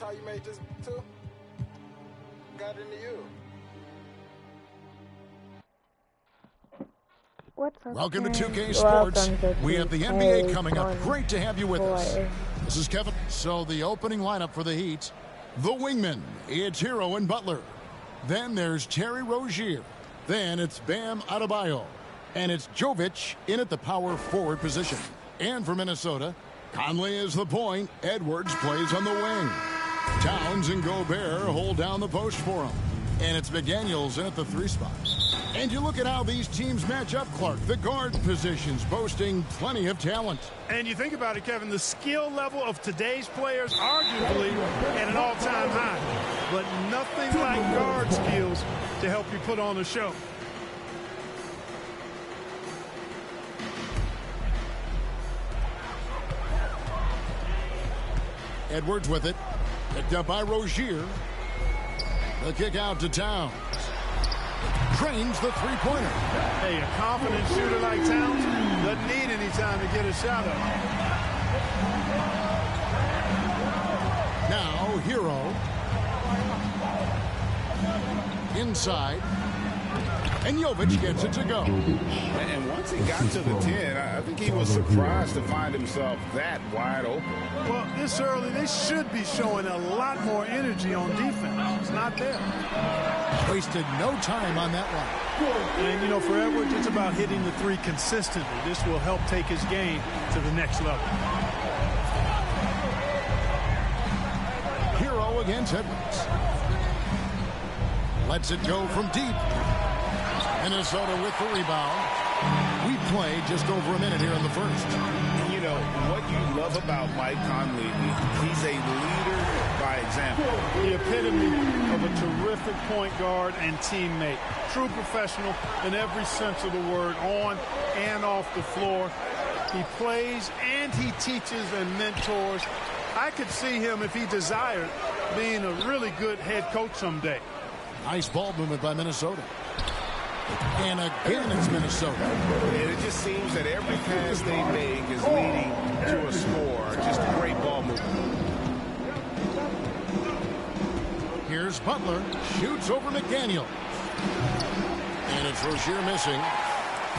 how you made this too? Got into you. What's up, Welcome to guys? 2K Sports. We have the NBA 2K coming up. Great to have you with us. 24. This is Kevin. So the opening lineup for the Heat. The wingmen. It's Hero and Butler. Then there's Terry Rozier. Then it's Bam Adebayo. And it's Jovic in at the power forward position. And for Minnesota, Conley is the point. Edwards plays on the wing. Towns and Gobert hold down the post for him. And it's McDaniels in at the 3 spot. And you look at how these teams match up, Clark. The guard positions boasting plenty of talent. And you think about it, Kevin, the skill level of today's players arguably at an all-time high. But nothing like guard skills to help you put on a show. Edwards with it. Picked up by Rozier. The kick out to Towns. Drains the three-pointer. Hey, a confident shooter like Towns doesn't need any time to get a shot up. Now, Hero. Inside. And Jovic gets it to go. And once he got to the 10, I think he was surprised to find himself that wide open. Well, this early, they should be showing a lot more energy on defense. It's not there. Wasted no time on that one. And, you know, for Edwards, it's about hitting the 3 consistently. This will help take his game to the next level. Hero against Edwards. Lets it go from deep. Minnesota with the rebound. We played just over a minute here in the first. And you know, what you love about Mike Conley, he's a leader by example. The epitome of a terrific point guard and teammate. True professional in every sense of the word, on and off the floor. He plays and he teaches and mentors. I could see him, if he desired, being a really good head coach someday. Nice ball movement by Minnesota. And again, it's Minnesota. And it just seems that every pass they make is leading to a score. Just a great ball movement. Here's Butler. Shoots over McDaniels. And it's Rozier missing.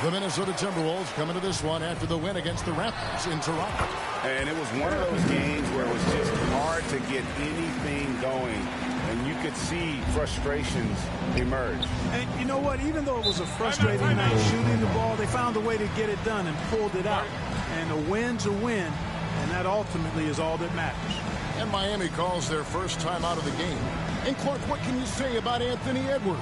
The Minnesota Timberwolves come into this one after the win against the Raptors in Toronto. And it was one of those games where it was just hard to get anything going. And you could see frustrations emerge. And you know what? Even though it was a frustrating night shooting the ball, they found a way to get it done and pulled it out. And a win's a win, and that ultimately is all that matters. And Miami calls their first time out of the game. And Clark, what can you say about Anthony Edwards?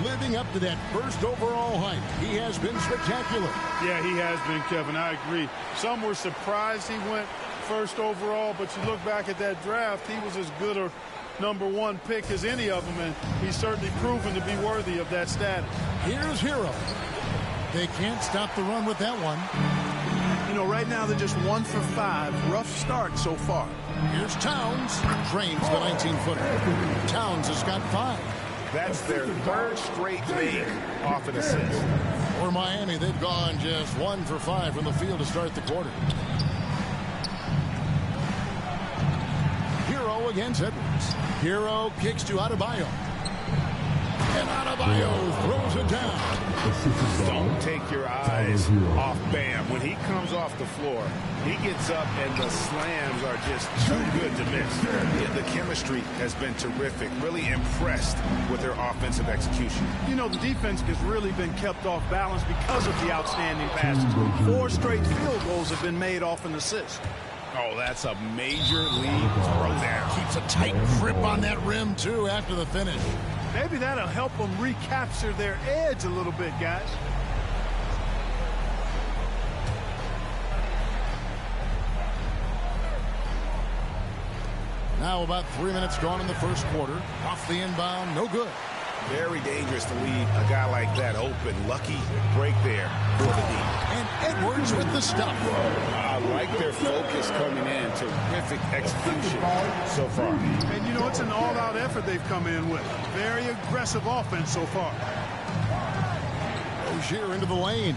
Living up to that first overall hype, he has been spectacular. Yeah, he has been, Kevin. I agree. Some were surprised he went first overall, but you look back at that draft, he was as good a #1 pick as any of them, and he's certainly proven to be worthy of that status. Here's Hero. They can't stop the run with that one. You know, right now they're just 1 for 5. Rough start so far. Here's Towns. Drains the 19-footer. Towns has got 5. That's their 3rd straight make off an assist. For Miami, they've gone just 1 for 5 from the field to start the quarter. Hero against Edwards. Hero kicks to Adebayo. And Adebayo throws it down. Don't take your eyes off Bam. When he comes off the floor, he gets up and the slams are just too good to miss. Yeah, the chemistry has been terrific. Really impressed with their offensive execution. You know, the defense has really been kept off balance because of the outstanding passes. 4 straight field goals have been made off an assist. Oh, that's a major league throwdown. Keeps a tight grip on that rim, too, after the finish. Maybe that'll help them recapture their edge a little bit, guys. Now about 3 minutes gone in the first quarter. Off the inbound, no good. Very dangerous to leave a guy like that open. Lucky break there for the D. And Edwards with the stop. I like their focus coming in. Terrific execution so far. And, you know, it's an all-out effort they've come in with. Very aggressive offense so far. Rozier into the lane.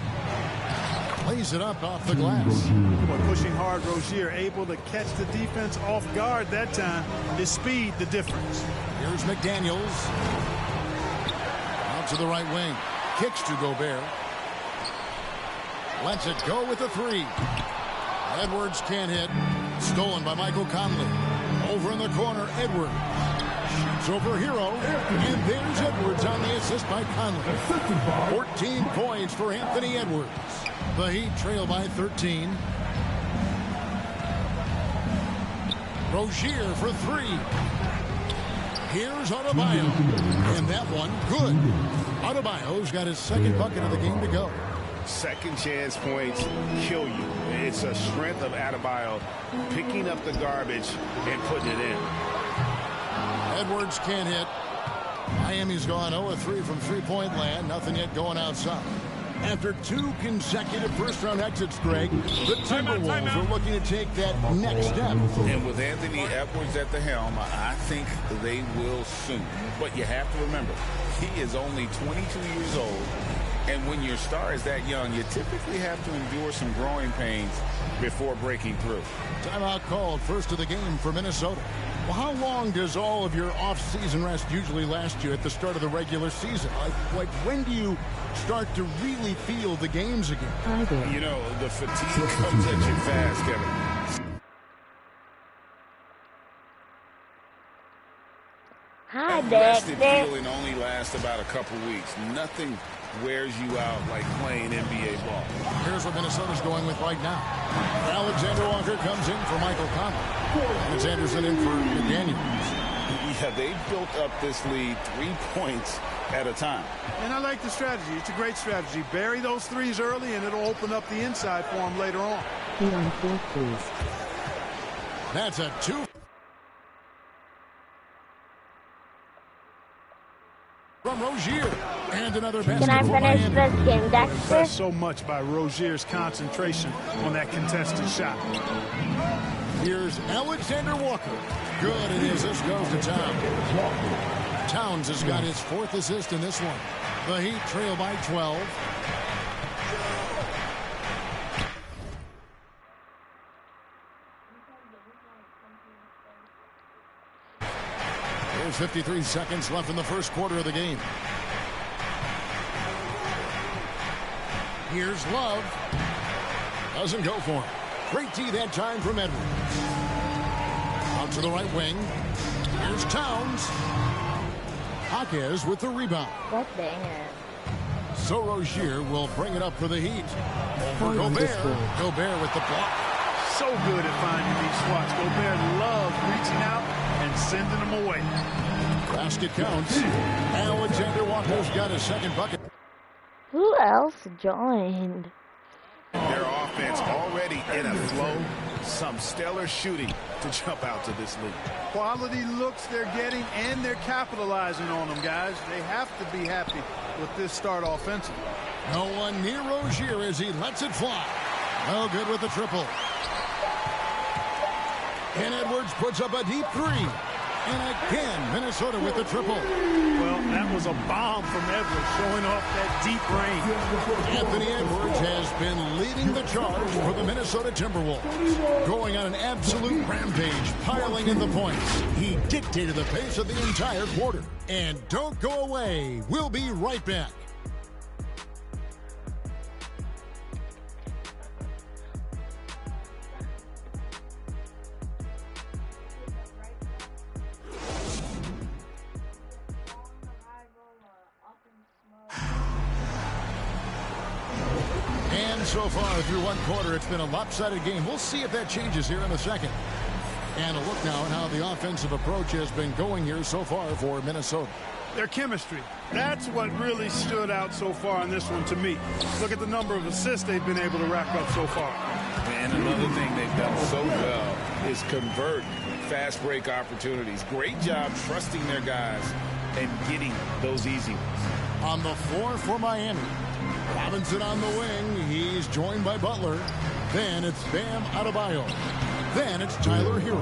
Lays it up off the glass. Boy, pushing hard, Rozier able to catch the defense off guard that time. His speed, the difference. Here's McDaniels. Out to the right wing. Kicks to Gobert. Lets it go with the three. Edwards can't hit. Stolen by Michael Conley. Over in the corner, Edwards. Shoots over Hero. And there's Edwards on the assist by Conley. 14 points for Anthony Edwards. The Heat trail by 13. Rozier for three. Here's Adebayo. And that one, good. Adebayo's got his second bucket of the game to go. Second chance points kill you. It's a strength of Adebayo picking up the garbage and putting it in. Edwards can't hit. Miami's gone 0-3 from three-point land. Nothing yet going outside. After two consecutive first-round exits, Greg, the Timberwolves are looking to take that next step. And with Anthony Edwards at the helm, I think they will soon. But you have to remember, he is only 22 years old. And when your star is that young, you typically have to endure some growing pains before breaking through. Timeout called, first of the game for Minnesota. Well, how long does all of your off-season rest usually last you at the start of the regular season? Like when do you start to really feel the games again? You know, the fatigue comes at you fast, Kevin. Hi, That feeling only lasts about a couple weeks. Nothing wears you out like playing NBA ball. Here's what Minnesota's going with right now. Alexander Walker comes in for Michael Conley. And it's Anderson in for McDaniels. Yeah, they've built up this lead 3 points at a time. And I like the strategy. It's a great strategy. Bury those threes early, and it'll open up the inside for him later on. That's a two. From Rozier. And another basket. Can I finish this game, Dexter? Impressed so much by Rozier's concentration on that contested shot. Here's Alexander Walker. Good, and his assist goes to Towns. Towns has got his fourth assist in this one. The Heat trail by 12. There's 53 seconds left in the first quarter of the game. Here's Love. Doesn't go for him. Great D that time from Edwards. Out to the right wing. Here's Towns. Jaquez with the rebound. What dang it. So Rozier will bring it up for the Heat. Over Gobert. Gobert with the block. So good at finding these spots. Gobert loves reaching out and sending them away. Basket counts. Alexander Walker's got his second bucket. Who else joined? Their offense already in a flow. Some stellar shooting to jump out to this league. Quality looks they're getting, and they're capitalizing on them, guys. They have to be happy with this start offensively. No one near Rozier as he lets it fly. No good with the triple. And Edwards puts up a deep three. And again, Minnesota with the triple. Well, that was a bomb from Edwards, showing off that deep range. Anthony Edwards has been leading the charge for the Minnesota Timberwolves. Going on an absolute rampage, piling in the points. He dictated the pace of the entire quarter. And don't go away. We'll be right back. So far through one quarter, it's been a lopsided game. We'll see if that changes here in a second. And a look now at how the offensive approach has been going here so far for Minnesota. Their chemistry. That's what really stood out so far in this one to me. Look at the number of assists they've been able to rack up so far. And another thing they've done so well is convert fast break opportunities. Great job trusting their guys and getting those easy ones. On the floor for Miami. Robinson on the wing. He's joined by Butler. Then it's Bam Adebayo. Then it's Tyler Hero.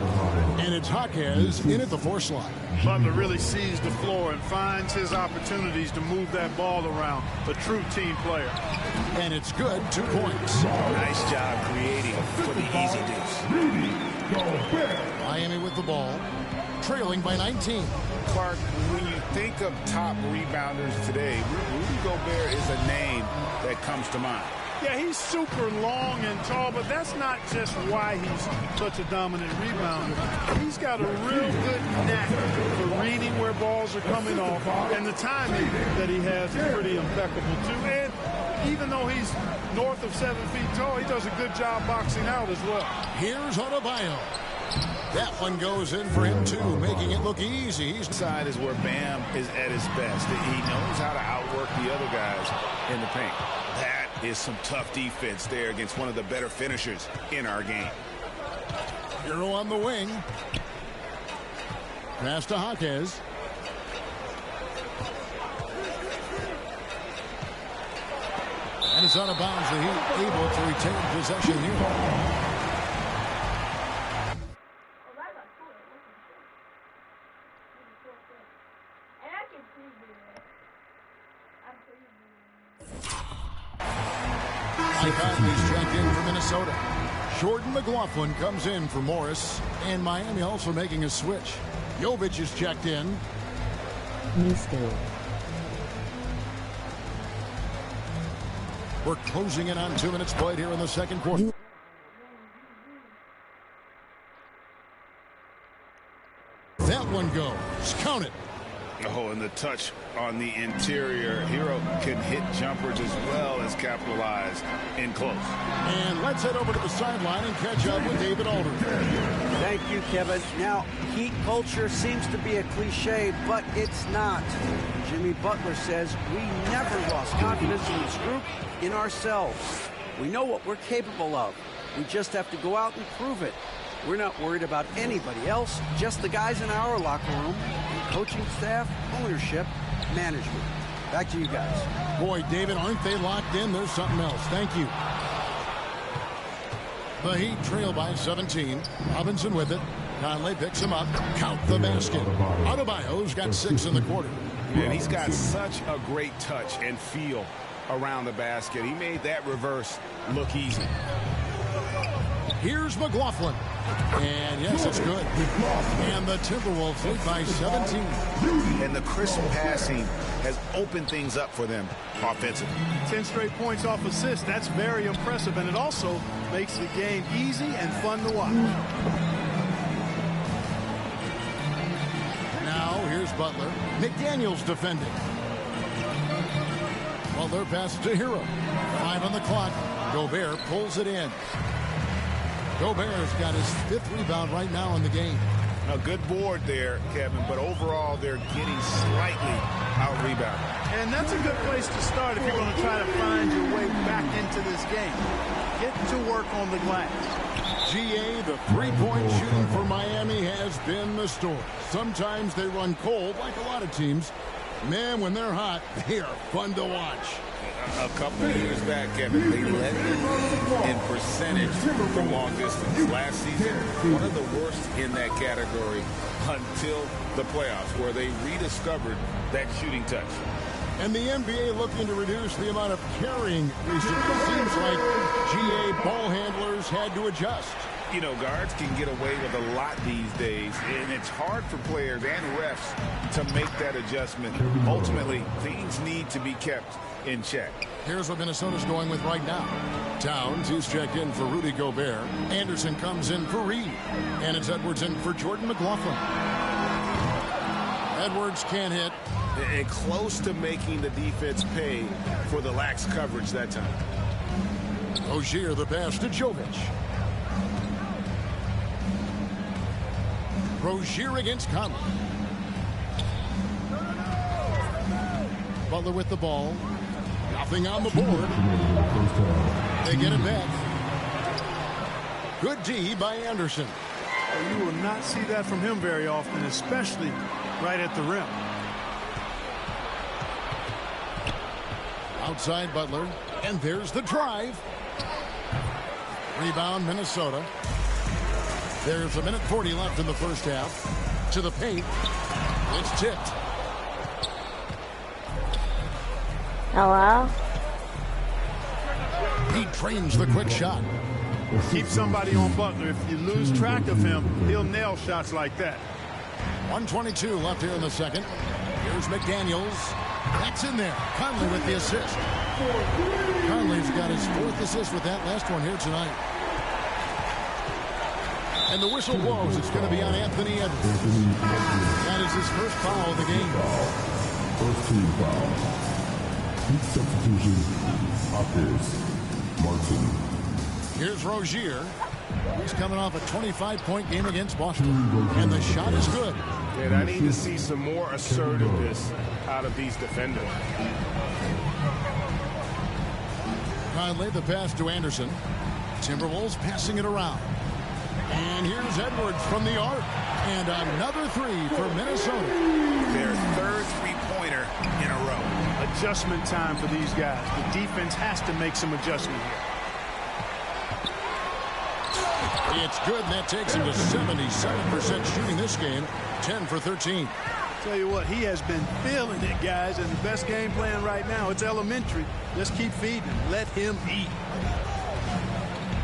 And it's Jaquez in at the 4 slot. Butler really sees the floor and finds his opportunities to move that ball around. A true team player. And it's good, 2 points. Nice job creating for the easy deuce. Miami with the ball, trailing by 19. Clark, when you think of top rebounders today, Rudy Gobert is a name that comes to mind. Yeah, he's super long and tall, but that's not just why he's such a dominant rebounder. He's got a real good knack for reading where balls are coming off, and the timing that he has is pretty impeccable, too. And even though he's north of 7 feet tall, he does a good job boxing out as well. Here's Adebayo. That one goes in for him, too, making it look easy. This side is where Bam is at his best. He knows how to outwork the other guys in the paint. That is some tough defense there against one of the better finishers in our game. Hero on the wing. Pass to Jaquez. And it's out of bounds. The Heat able to retain possession here. He's checked in for Minnesota. Jordan McLaughlin comes in for Morris. And Miami also making a switch. Jovic is checked in. We're closing in on 2 minutes played here in the second quarter. That one goes. Count it. Oh, and the touch on the interior. Hero can hit jumpers as well as capitalize in close. And let's head over to the sideline and catch up with David Aldridge. Thank you, Kevin. Now, Heat culture seems to be a cliche, but it's not. Jimmy Butler says we never lost confidence in this group, in ourselves. We know what we're capable of. We just have to go out and prove it. We're not worried about anybody else, just the guys in our locker room, coaching staff, ownership, management. Back to you guys. Boy, David, aren't they locked in? There's something else. Thank you. The Heat trail by 17. Robinson with it. Conley picks him up. Count the basket. Adebayo's got 6 in the quarter. And he's got such a great touch and feel around the basket. He made that reverse look easy. Here's McLaughlin. And yes, it's good. And the Timberwolves lead by 17. And the crisp passing has opened things up for them offensively. 10 straight points off assists. That's very impressive, and it also makes the game easy and fun to watch. Now, here's Butler. McDaniels defending. Butler passes to Hero. 5 on the clock. Gobert pulls it in. Gobert's got his 5th rebound right now in the game. A good board there, Kevin, but overall they're getting slightly out-rebounded. And that's a good place to start if you're going to try to find your way back into this game. Get to work on the glass. GA, the 3-point shooting for Miami has been the story. Sometimes they run cold like a lot of teams. Man, when they're hot, they are fun to watch. A couple of years back, Kevin, they led in percentage from long distance. Last season, one of the worst in that category until the playoffs, where they rediscovered that shooting touch. And the NBA looking to reduce the amount of carrying recently. Seems like GA ball handlers had to adjust. You know, guards can get away with a lot these days, and it's hard for players and refs to make that adjustment. Ultimately, things need to be kept in check. Here's what Minnesota's going with right now. Towns, he's checked in for Rudy Gobert. Anderson comes in for Reed. And it's Edwards in for Jordan McLaughlin. Edwards can't hit. And close to making the defense pay for the lax coverage that time. Rozier the pass to Jovic. Rozier against Conley. Butler with the ball. Nothing on the board. They get it back. Good D by Anderson. You will not see that from him very often, especially right at the rim. Outside Butler. And there's the drive. Rebound Minnesota. There's a minute 40 left in the first half. To the paint. It's tipped. Hello? He trains the quick shot. Keep somebody on Butler. If you lose track of him, he'll nail shots like that. 1:22 left here in the second. Here's McDaniels. That's in there. Conley with the assist. Conley's got his 4th assist with that last one here tonight. And the whistle blows. It's going to be on Anthony Edwards. That is his first foul of the game. First team foul. Heat substitution. Offense. Martin. Here's Rozier. He's coming off a 25-point game against Boston. And the shot is good. And I need to see some more assertiveness out of these defenders. Conley, the pass to Anderson. Timberwolves passing it around. And here's Edwards from the arc. And another 3 for Minnesota. Their 3rd three-pointer in a row. Adjustment time for these guys. The defense has to make some adjustment here. It's good, and that takes him to 77% shooting this game. 10 for 13. Tell you what, he has been feeling it, guys, and the best game plan right now, it's elementary. Just keep feeding him. Let him eat.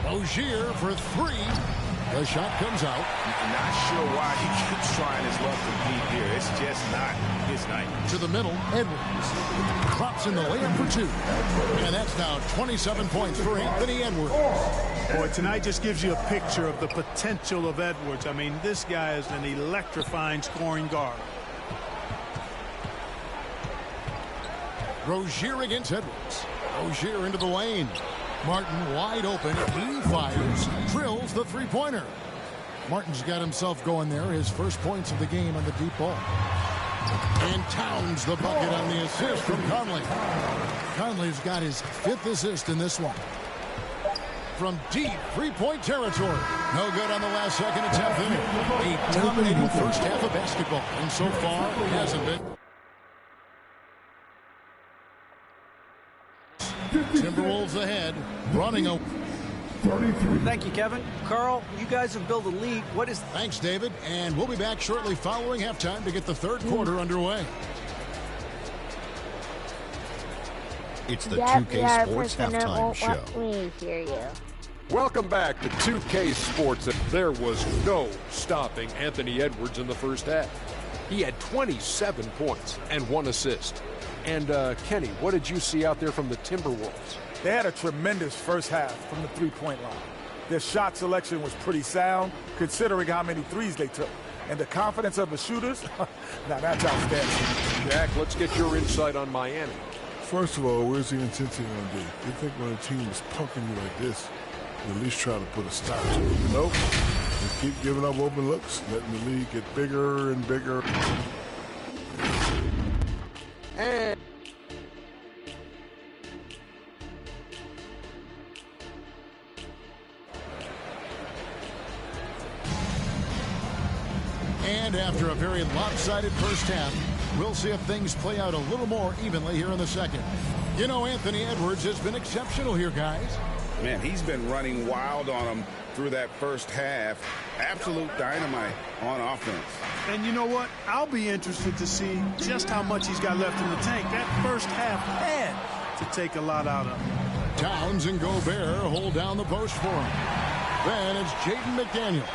Rozier for 3. The shot comes out. Not sure why he keeps trying his luck to beat here. It's just not his night. To the middle, Edwards. Drops in the layup for 2. And that's now 27 points for Anthony Edwards. Boy, tonight just gives you a picture of the potential of Edwards. I mean, this guy is an electrifying scoring guard. Rozier against Edwards. Rozier into the lane. Martin wide open. He fires. Drills the three-pointer. Martin's got himself going there. His first points of the game on the deep ball. And Towns the bucket on the assist from Conley. Conley's got his 5th assist in this one. From deep three-point territory. No good on the last second attempt there. A dominating first half of basketball. And so far, it hasn't been. Timberwolves ahead, running a... Thank you, Kevin. Carl, you guys have built a lead. What is... Thanks, David. And we'll be back shortly following halftime to get the 3rd quarter underway. It's the That 2K Sports person Halftime won't Show. let me hear you. Welcome back to 2K Sports. There was no stopping Anthony Edwards in the first half. He had 27 points and 1 assist. And, Kenny, what did you see out there from the Timberwolves? They had a tremendous first half from the three-point line. Their shot selection was pretty sound, considering how many threes they took. And the confidence of the shooters, now that's outstanding. Jack, let's get your insight on Miami. First of all, where's the intensity going to be? You think when a team is punking you like this, you at least try to put a stop to it. Nope. Just keep giving up open looks, letting the league get bigger and bigger. And after a very lopsided first half, we'll see if things play out a little more evenly here in the second. You know, Anthony Edwards has been exceptional here, guys. Man, he's been running wild on them through that first half. Absolute dynamite on offense. And you know what? I'll be interested to see just how much he's got left in the tank. That first half had to take a lot out of him. Towns and Gobert hold down the post for him. Then it's Jaden McDaniels.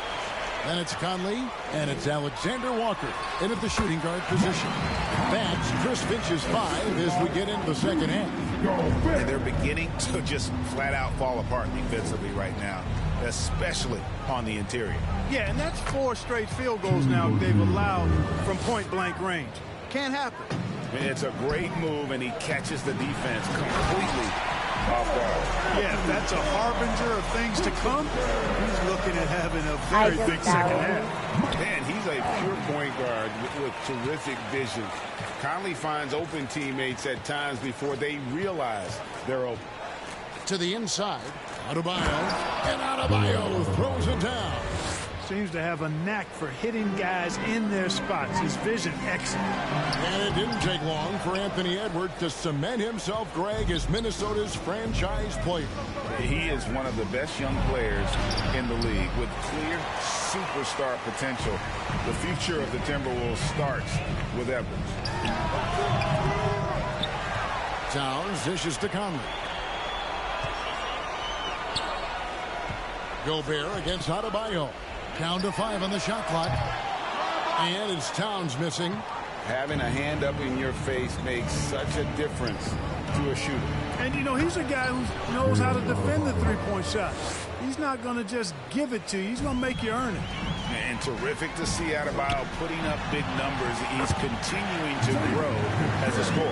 Then it's Conley, and it's Alexander Walker in at the shooting guard position. That's Chris Finch's 5 as we get into the second half. And they're beginning to just flat out fall apart defensively right now, especially on the interior. Yeah, and that's 4 straight field goals now they've allowed from point-blank range. Can't happen. It's a great move, and he catches the defense completely off guard. Yeah, if that's a harbinger of things to come, he's looking at having a very big second half. Man, he's a pure point guard with terrific vision. Conley finds open teammates at times before they realize they're open. To the inside, Adebayo, and Adebayo throws it down. seems to have a knack for hitting guys in their spots. His vision excellent. And it didn't take long for Anthony Edwards to cement himself, Greg, as Minnesota's franchise player. He is one of the best young players in the league with clear superstar potential. The future of the Timberwolves starts with Edwards. Towns dishes to Conley. Gobert against Adebayo. Down to 5 on the shot clock. And it's Towns missing. Having a hand up in your face makes such a difference to a shooter. And, you know, he's a guy who knows how to defend the three-point shot. He's not going to just give it to you. He's going to make you earn it. And terrific to see Adebayo putting up big numbers. He's continuing to grow as a scorer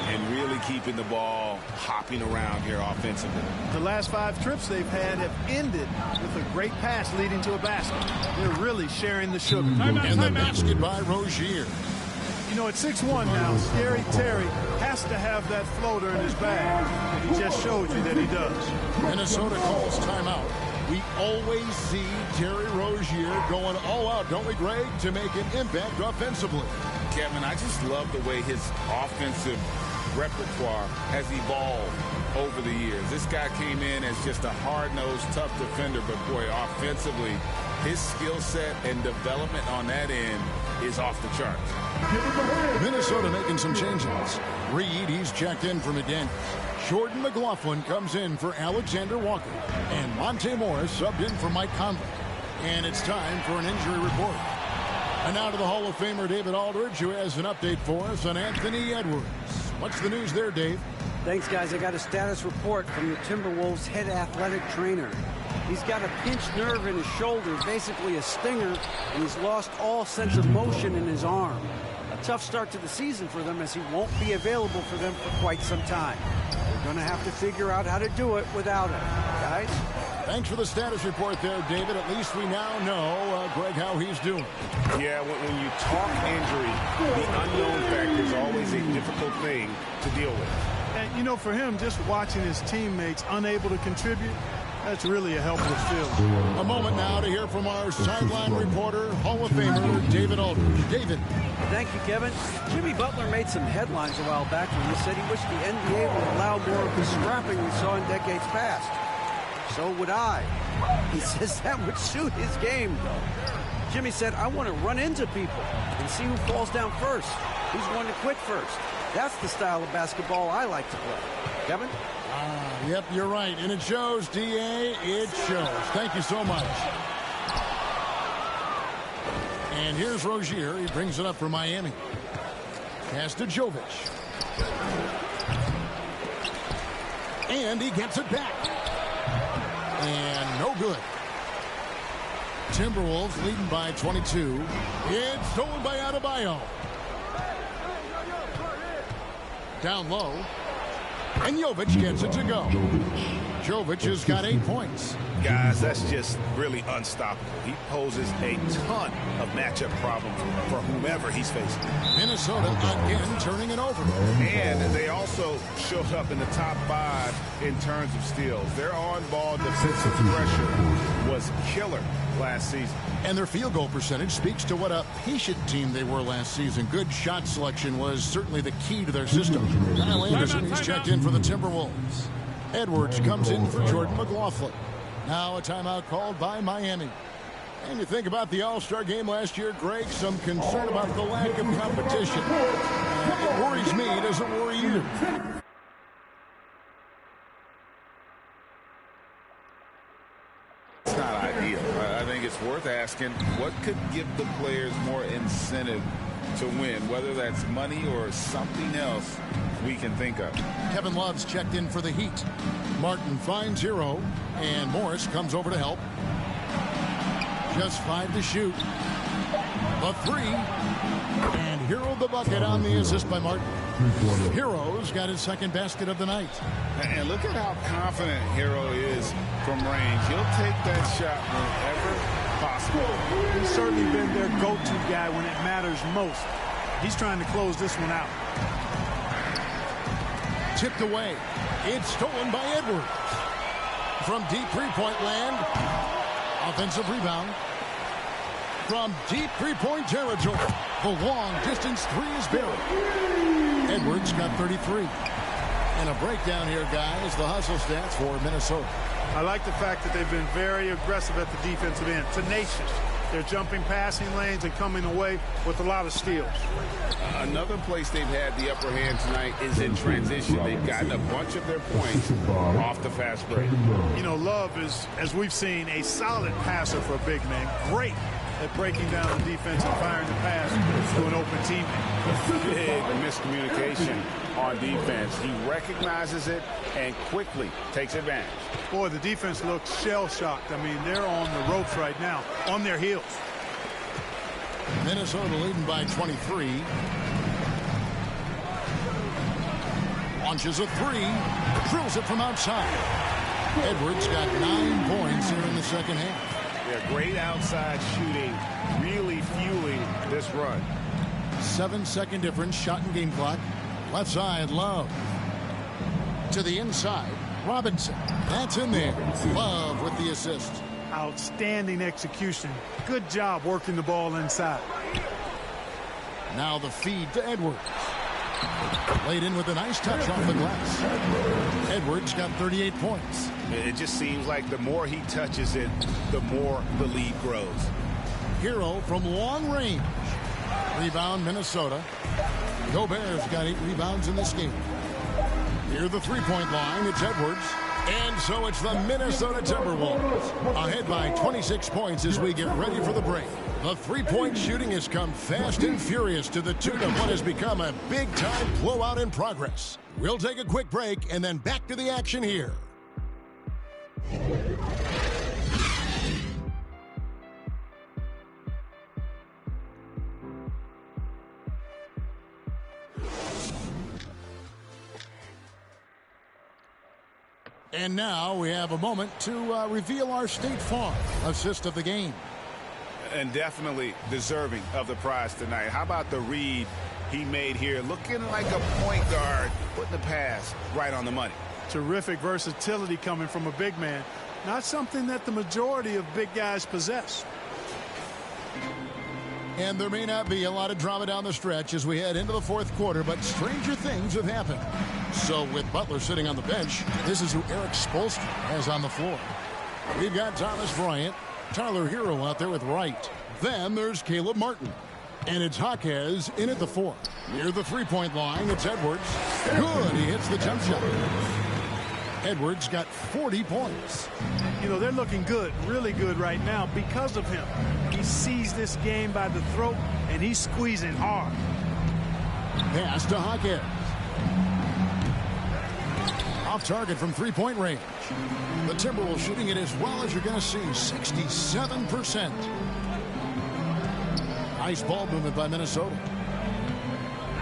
and really keeping the ball hopping around here offensively. The last 5 trips they've had have ended with a great pass leading to a basket. They're really sharing the sugar. And the basket by Rozier. You know, at 6'1" now, Scary Terry has to have that floater in his bag. And he just showed you that he does. Minnesota calls timeout. We always see Terry Rozier going all out, don't we, Greg, to make an impact offensively. Kevin, I just love the way his offensive repertoire has evolved over the years. This guy came in as just a hard-nosed, tough defender, but boy, offensively, his skill set and development on that end is off the charts. Minnesota making some changes. Reed, he's checked in for McDaniels. Jordan McLaughlin comes in for Alexander Walker. And Monte Morris subbed in for Mike Conley. And it's time for an injury report. And now to the Hall of Famer David Aldridge, who has an update for us on Anthony Edwards. What's the news there, Dave? Thanks, guys. I got a status report from the Timberwolves head athletic trainer. He's got a pinched nerve in his shoulder, basically a stinger, and he's lost all sense of motion in his arm. A tough start to the season for them, as he won't be available for them for quite some time. They're going to have to figure out how to do it without him. Guys? Thanks for the status report there, David. At least we now know, Greg, how he's doing. Yeah, when you talk injury, the unknown factor is always a difficult thing to deal with. And, you know, for him, just watching his teammates unable to contribute, that's really a helpless feeling. A moment now to hear from our sideline reporter, Hall of Famer David Aldridge. David. Thank you, Kevin. Jimmy Butler made some headlines a while back when he said he wished the NBA would allow more of the scrapping we saw in decades past. So would I. He says that would suit his game, though. Jimmy said, I want to run into people and see who falls down first, who's going to quit first. That's the style of basketball I like to play. Kevin? Yep, you're right. And it shows, D.A. It shows. Thank you so much. And here's Rozier. He brings it up for Miami. Pass to Jovic. And he gets it back. And no good. Timberwolves leading by 22. It's stolen by Adebayo. Down low. And Jovic gets it to go. Jovic has got 8 points. Guys, that's just really unstoppable. He poses a ton of matchup problems for whomever he's facing. Minnesota again turning it over. And they also showed up in the top 5 in terms of steals. Their on-ball defensive pressure was killer last season. And their field goal percentage speaks to what a patient team they were last season. Good shot selection was certainly the key to their system. Kyle Anderson, he's checked in for the Timberwolves. Edwards comes in for Jordan McLaughlin. Now a timeout called by Miami. And you think about the All-Star game last year, Greg, some concern about the lack of competition. It worries me, does it worry you? It's not ideal. I think it's worth asking what could give the players more incentive to win, whether that's money or something else we can think of. Kevin Love's checked in for the Heat. Martin finds Hero, and Morris comes over to help. Just 5 to shoot. The 3. And Hero the bucket on the assist by Martin. Hero's got his second basket of the night. And look at how confident Hero is from range. He'll take that shot whenever possible. He's certainly been their go-to guy when it matters most. He's trying to close this one out. Tipped away. It's stolen by Edwards. From deep three-point land. Offensive rebound. from deep three-point territory. The long-distance three is buried. Edwards got 33. And a breakdown here, guys, the hustle stats for Minnesota. I like the fact that they've been very aggressive at the defensive end, tenacious. They're jumping passing lanes and coming away with a lot of steals. Another place they've had the upper hand tonight is in transition. They've gotten a bunch of their points off the fast break. You know, Love is, as we've seen, a solid passer for a big man. Great at breaking down the defense and firing the pass to an open teammate. Big miscommunication on defense. He recognizes it and quickly takes advantage. Boy, the defense looks shell-shocked. I mean, they're on the ropes right now, on their heels. Minnesota leading by 23. Launches a three. Drills it from outside. Edwards got 9 points here in the second half. Yeah, great outside shooting, really fueling this run. 7-second difference, shot and game clock. Left side, Love. To the inside, Robinson. That's in there. Love with the assist. Outstanding execution. Good job working the ball inside. Now the feed to Edwards. Laid in with a nice touch off the glass. Edwards got 38 points. It just seems like the more he touches it, the more the lead grows. Hero from long range. Rebound, Minnesota. Gobert's got 8 rebounds in this game. Near the three-point line, it's Edwards. And so it's the Minnesota Timberwolves. Ahead by 26 points as we get ready for the break. The three-point shooting has come fast and furious to the tune of what has become a big-time blowout in progress. We'll take a quick break and then back to the action here. And now we have a moment to reveal our State Farm assist of the game. And definitely deserving of the prize tonight. How about the read he made here? Looking like a point guard, putting the pass right on the money. Terrific versatility coming from a big man. Not something that the majority of big guys possess. And there may not be a lot of drama down the stretch as we head into the fourth quarter, but stranger things have happened. So with Butler sitting on the bench, this is who Eric Spoelstra has on the floor. We've got Thomas Bryant, Tyler Hero out there with Wright. Then there's Caleb Martin. And it's Jaquez in at the 4. Near the three-point line, it's Edwards. Good, he hits the jump shot. Edwards got 40 points. You know, they're looking good, really good right now because of him. He sees this game by the throat, and he's squeezing hard. Pass to Jaquez. Off target from three-point range. The Timberwolves shooting it as well as you're going to see, 67%. Nice ball movement by Minnesota.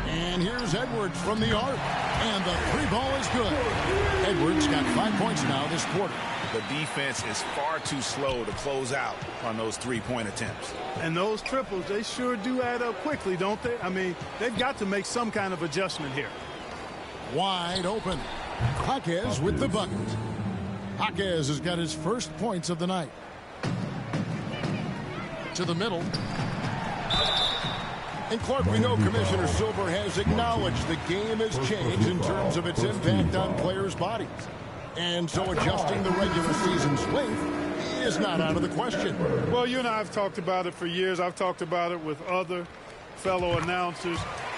And here's Edwards from the arc. And the three ball is good. Edwards got 5 points now this quarter. The defense is far too slow to close out on those three-point attempts. And those triples, they sure do add up quickly, don't they? I mean, they've got to make some kind of adjustment here. Wide open. Jaquez with the bucket. Jaquez has got his first points of the night. To the middle. And Clark, we know Commissioner Silver has acknowledged the game has changed in terms of its impact on players' bodies. And so adjusting the regular season's length is not out of the question. Well, you and I have talked about it for years. I've talked about it with other fellow announcers.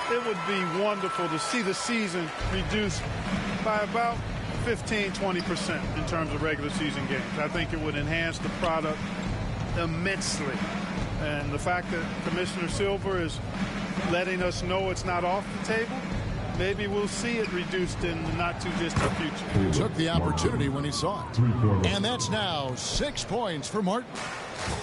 It would be wonderful to see the season reduced by about 15-20% in terms of regular season games. I think it would enhance the product immensely. And the fact that Commissioner Silver is letting us know it's not off the table, maybe we'll see it reduced in the not-too-distant future. He took the opportunity when he saw it. And that's now 6 points for Martin.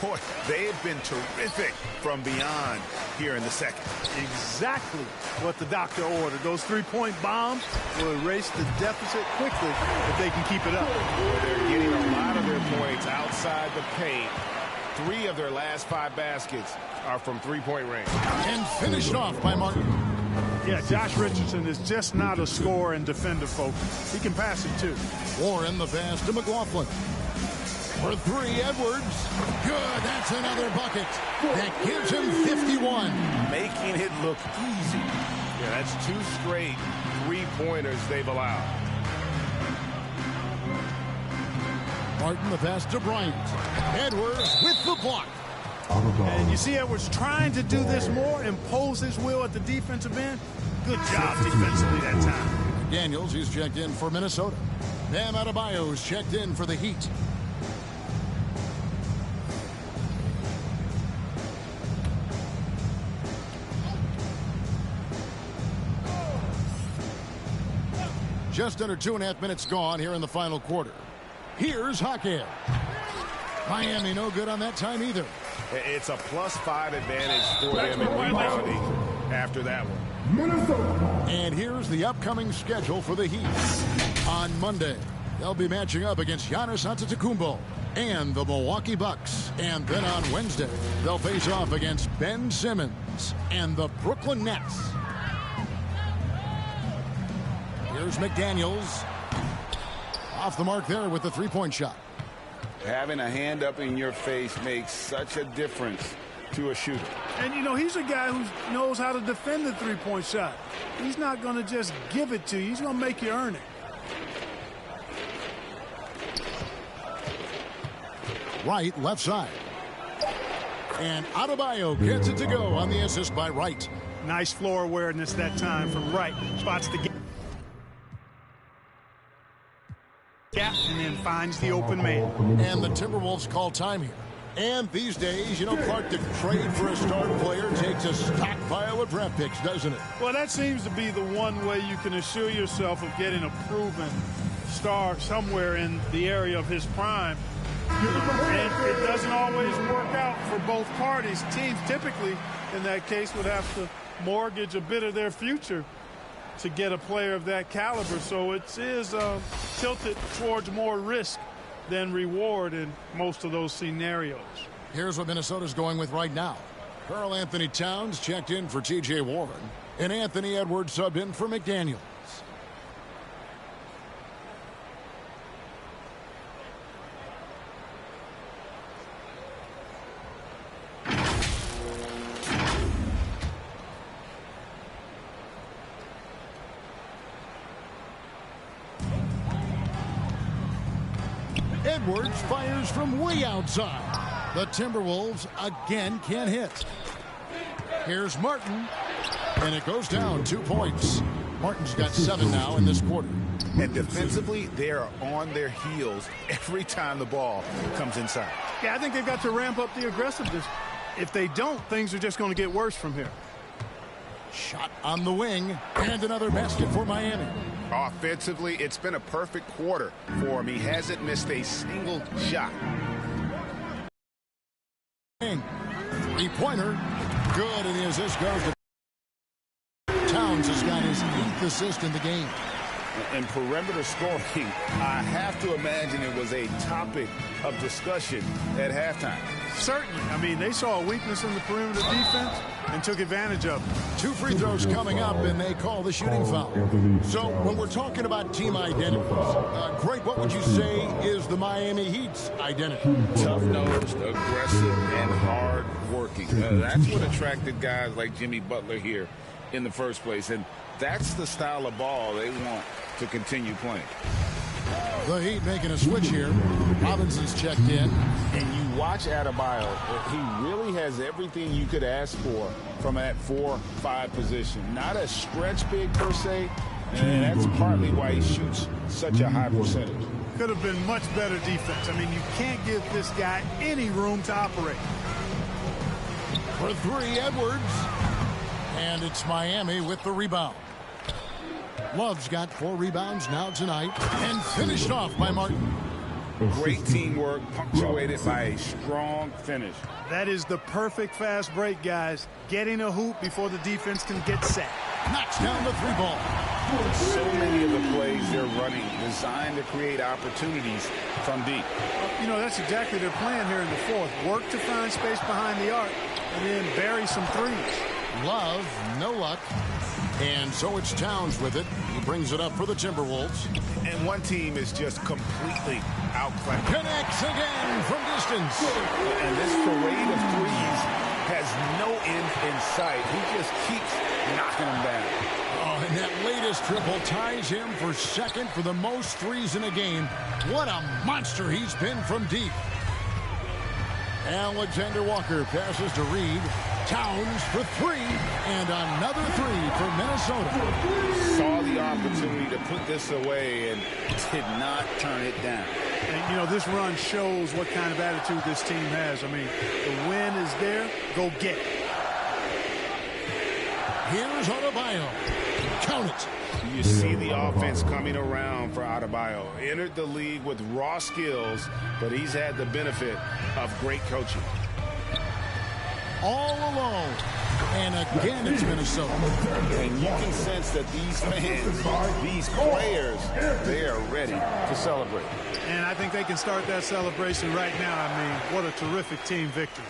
Boy, they have been terrific from beyond here in the second. Exactly what the doctor ordered. Those three-point bombs will erase the deficit quickly if they can keep it up. They're getting a lot of their points outside the paint. 3 of their last 5 baskets are from three-point range. And finished off by Martin. Yeah, Josh Richardson is just not a scorer and defender, folks. He can pass it, too. Warren the pass to McLaughlin. For three, Edwards. Good. That's another bucket. That gives him 51. Making it look easy. Yeah, that's 2 straight three-pointers they've allowed. Martin, the pass to Bryant. Edwards with the block. And you see Edwards trying to do this more, impose his will at the defensive end. Good job defensively that time. Daniels, he's checked in for Minnesota. Bam Adebayo is checked in for the Heat. Just under 2.5 minutes gone here in the final quarter. Here's Hackett. Miami no good on that time either. It's a +5 advantage for them in rebounding after that one. And here's the upcoming schedule for the Heat. On Monday, they'll be matching up against Giannis Antetokounmpo and the Milwaukee Bucks. And then on Wednesday, they'll face off against Ben Simmons and the Brooklyn Nets. Here's McDaniels. Off the mark there with the three-point shot. Having a hand up in your face makes such a difference to a shooter. And, you know, he's a guy who knows how to defend the three-point shot. He's not going to just give it to you. He's going to make you earn it. Wright, left side. And Adebayo gets it to go on the assist by Wright. Nice floor awareness that time from Wright. Spots the gap and then finds the open man. And the Timberwolves call time here. And these days, you know, Clark, to trade for a star player takes a stockpile of draft picks, doesn't it? Well, that seems to be the one way you can assure yourself of getting a proven star somewhere in the area of his prime. And it doesn't always work out for both parties. Teams typically, in that case, would have to mortgage a bit of their future to get a player of that caliber. So it is tilted towards more risk than reward in most of those scenarios. Here's what Minnesota's going with right now. Karl Anthony Towns checked in for T.J. Warren, and Anthony Edwards subbed in for McDaniels. Edwards fires from way outside. The Timberwolves again can't hit. Here's Martin, and it goes down 2 points. Martin's got 7 now in this quarter. And defensively, they are on their heels every time the ball comes inside. Yeah, I think they've got to ramp up the aggressiveness. If they don't, things are just going to get worse from here. Shot on the wing, and another basket for Miami. Offensively, it's been a perfect quarter for him. He hasn't missed a single shot. Three-pointer, good, and the assist goes to Towns. Has got his 8th assist in the game. And perimeter scoring, I have to imagine it was a topic of discussion at halftime. Certainly. I mean, they saw a weakness in the perimeter defense and took advantage of it. 2 free throws coming up, and they call the shooting foul. So when we're talking about team identities, Greg, what would you say is the Miami Heat's identity? Tough-nosed, aggressive, and hard-working. That's what attracted guys like Jimmy Butler here in the first place. And that's the style of ball they want to continue playing. The Heat making a switch here. Robinson's checked in. And you watch Adebayo. He really has everything you could ask for from that 4-5 position. Not a stretch big per se, and that's partly why he shoots such a high percentage. Could have been much better defense. I mean, you can't give this guy any room to operate. For 3, Edwards. And it's Miami with the rebound. Love's got 4 rebounds now tonight, and finished off by Martin. Great teamwork, punctuated by a strong finish. That is the perfect fast break, guys. Getting a hoop before the defense can get set. Knocks down the 3 ball. So many of the plays they're running designed to create opportunities from deep. You know, that's exactly their plan here in the 4th. Work to find space behind the arc and then bury some threes. Love, no luck. And so it's Towns with it. He brings it up for the Timberwolves. And one team is just completely outclassed. Connects again from distance. And this parade of threes has no end in sight. He just keeps knocking them down. Oh, and that latest triple ties him for second for the most threes in a game. What a monster he's been from deep. Alexander Walker passes to Reed. Towns for three, and another three for Minnesota. Saw the opportunity to put this away and did not turn it down. And, you know, this run shows what kind of attitude this team has. I mean, the win is there. Go get it. Here's Adebayo. Count it. You see the offense coming around for Adebayo. Entered the league with raw skills, but he's had the benefit of great coaching. All alone. And again, it's Minnesota. And you can sense that these fans, these players, they are ready to celebrate. And I think they can start that celebration right now. I mean, what a terrific team victory.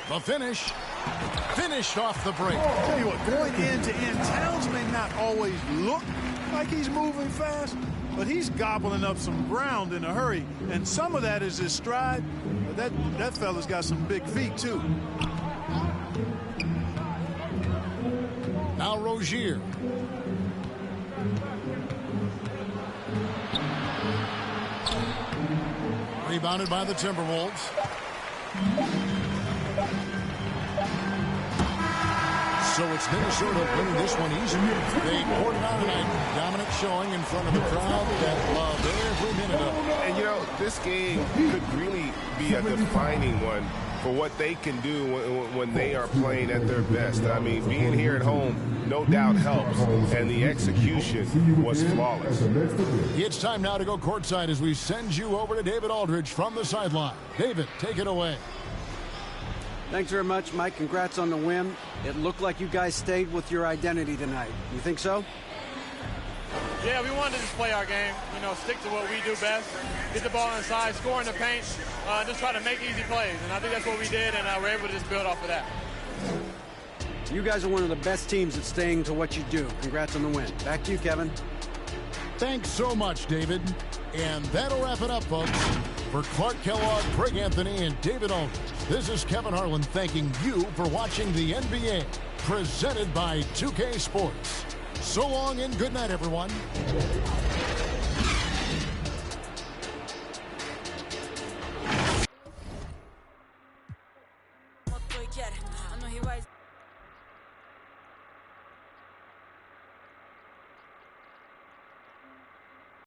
The finish. Finished off the break. Tell you what, going end to end, Towns may not always look like he's moving fast, but he's gobbling up some ground in a hurry. And some of that is his stride. But that fella's got some big feet, too. Now Rozier. Rebounded by the Timberwolves. So it's Minnesota winning this one easily. They poured it on tonight. Dominant showing in front of a crowd that loved every minute of it. And, you know, this game could really be a defining one for what they can do when they are playing at their best. I mean, being here at home no doubt helps, and the execution was flawless. It's time now to go courtside as we send you over to David Aldridge from the sideline. David, take it away. Thanks very much, Mike. Congrats on the win. It looked like you guys stayed with your identity tonight. You think so? Yeah, we wanted to just play our game, you know, stick to what we do best, get the ball inside, score in the paint, just try to make easy plays. And I think that's what we did, and we're able to just build off of that. You guys are one of the best teams at staying to what you do. Congrats on the win. Back to you, Kevin. Thanks so much, David. And that'll wrap it up, folks. For Clark Kellogg, Greg Anthony, and David Aldridge, this is Kevin Harlan thanking you for watching the NBA, presented by 2K Sports. So long and good night, everyone. I know he right.